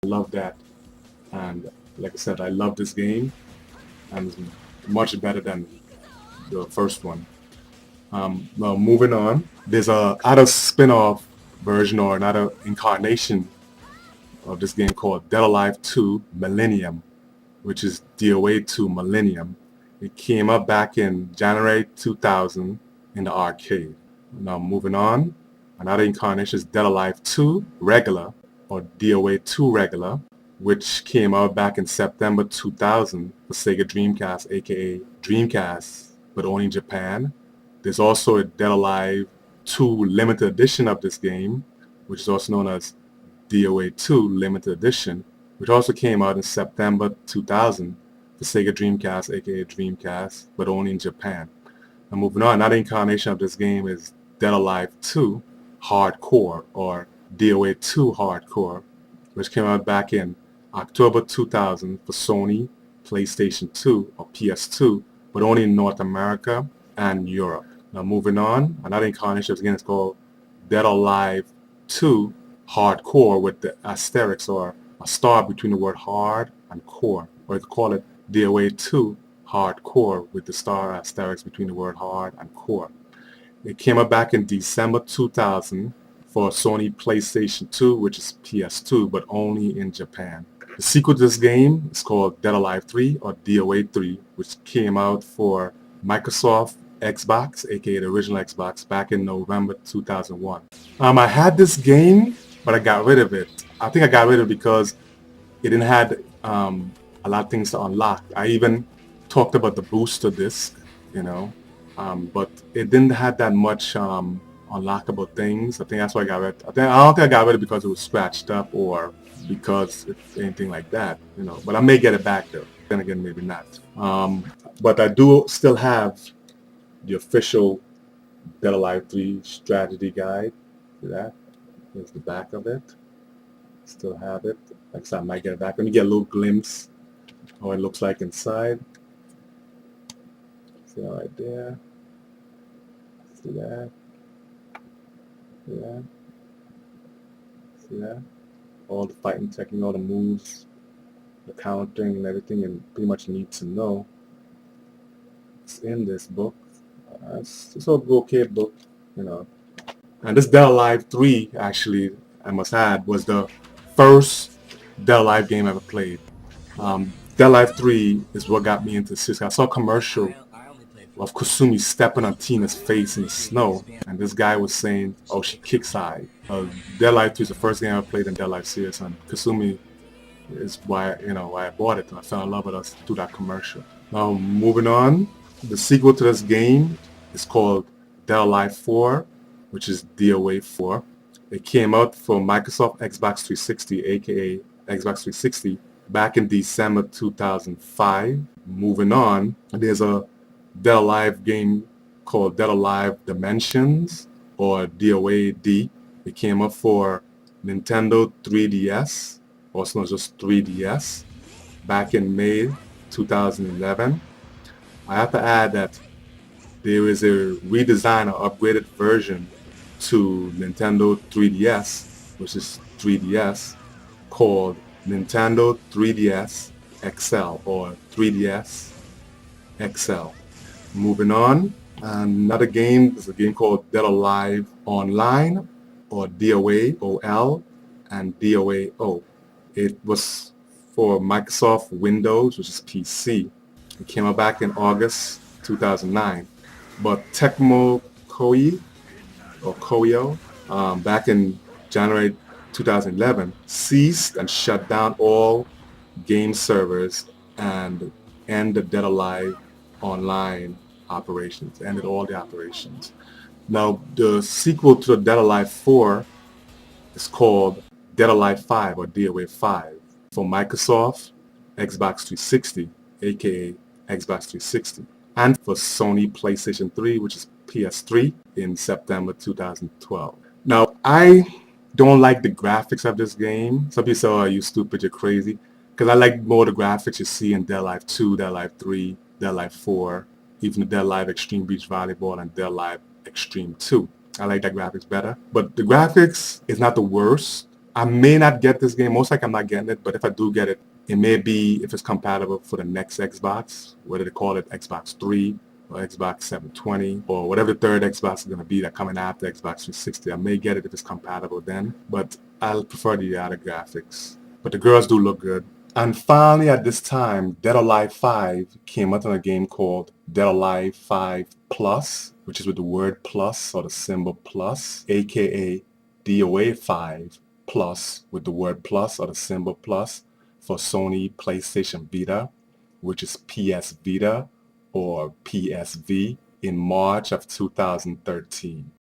love that. And like I said, I love this game, and it's much better than the first one. Now moving on, there's a other spin-off version or another incarnation of this game called Dead Alive 2 Millennium, which is DOA 2 Millennium. It came up back in January 2000 in the arcade. Now moving on, another incarnation is Dead Alive 2 Regular or DOA 2 Regular, which came out back in September 2000 for Sega Dreamcast, aka Dreamcast, but only in Japan. There's also a Dead Alive 2 limited edition of this game, which is also known as DOA 2 limited edition, which also came out in September 2000 for Sega Dreamcast, aka Dreamcast, but only in Japan. Now moving on, another incarnation of this game is Dead Alive 2 Hardcore or DOA 2 Hardcore, which came out back in October 2000 for Sony, PlayStation 2 or PS2, but only in North America and Europe. Now moving on, another incarnation of this game is called Dead Alive 2 Hardcore with the asterisk or a star between the word hard and core, or you could call it DOA 2 Hardcore with the star asterisk between the word hard and core. It came out back in December 2000 for Sony PlayStation 2, which is PS2, but only in Japan. The sequel to this game is called Dead Alive 3 or DOA 3, which came out for Microsoft Xbox, aka the original Xbox, back in November 2001. I had this game, but I got rid of it. I think I got rid of it because it didn't have a lot of things to unlock. I even talked about the booster disc, but it didn't have that much unlockable things. I think that's why I got rid. I don't think I got rid of it because it was scratched up or because it's anything like that, But I may get it back though. Then again, maybe not. But I do still have the official Dead Alive 3 strategy guide. See that? Here's the back of it. Still have it. Like I said, I might get it back. Let me get a little glimpse of what it looks like inside. See that right there? See that? See that? See that? All the fighting technique, all the moves, the countering and everything, and pretty much need to know. It's in this book. It's a okay book, And this Dead Alive 3, actually, I must add, was the first Dead Alive game I ever played. Dead Alive 3 is what got me into this. I saw a commercial of Kasumi stepping on Tina's face in the snow, and this guy was saying, "Oh, she kicks high." Dead Alive 3 is the first game I ever played in Dead Alive series, and Kasumi is why I bought it. And I fell in love with us through that commercial. Now, moving on, the sequel to this game is called Dead Alive 4, which is DOA 4. It came out for Microsoft Xbox 360, aka Xbox 360, back in December 2005. Moving on, there's a Dead Alive game called Dead Alive Dimensions, or DOA-D. It came up for Nintendo 3DS, also known as just 3DS, back in May 2011. I have to add that there is a redesigned or upgraded version to Nintendo 3DS, which is 3DS, called Nintendo 3DS XL or 3DS XL. Moving on, another game is a game called Dead Alive Online or DOA OL and DOA O. It was for Microsoft Windows, which is PC. It came out back in August 2009. But Tecmo Koei, or Koyo, back in January 2011, ceased and shut down all game servers and ended Dead Alive Online operations, ended all the operations. Now, the sequel to the Dead Alive 4 is called Dead Alive 5 or DOA 5 for Microsoft Xbox 360, aka Xbox 360, and for Sony PlayStation 3, which is PS3, in September 2012. Now, I don't like the graphics of this game. Some people say, "Oh, you stupid, you're crazy," because I like more the graphics you see in Dead Alive 2, Dead Alive 3, Dead Alive 4, even the Dead Alive Extreme Beach Volleyball and Dead Alive Extreme 2. I like that graphics better. But the graphics is not the worst. I may not get this game. Most likely I'm not getting it, but if I do get it, it may be if it's compatible for the next Xbox, whether they call it Xbox 3 or Xbox 720 or whatever the third Xbox is going to be that coming after Xbox 360. I may get it if it's compatible then, but I'll prefer the other graphics. But the girls do look good. And finally, at this time, Dead or Alive 5 came out on a game called Dead or Alive 5 Plus, which is with the word plus or the symbol plus, aka DOA 5 Plus with the word plus or the symbol plus for Sony PlayStation Vita, which is PS Vita or PSV in March of 2013.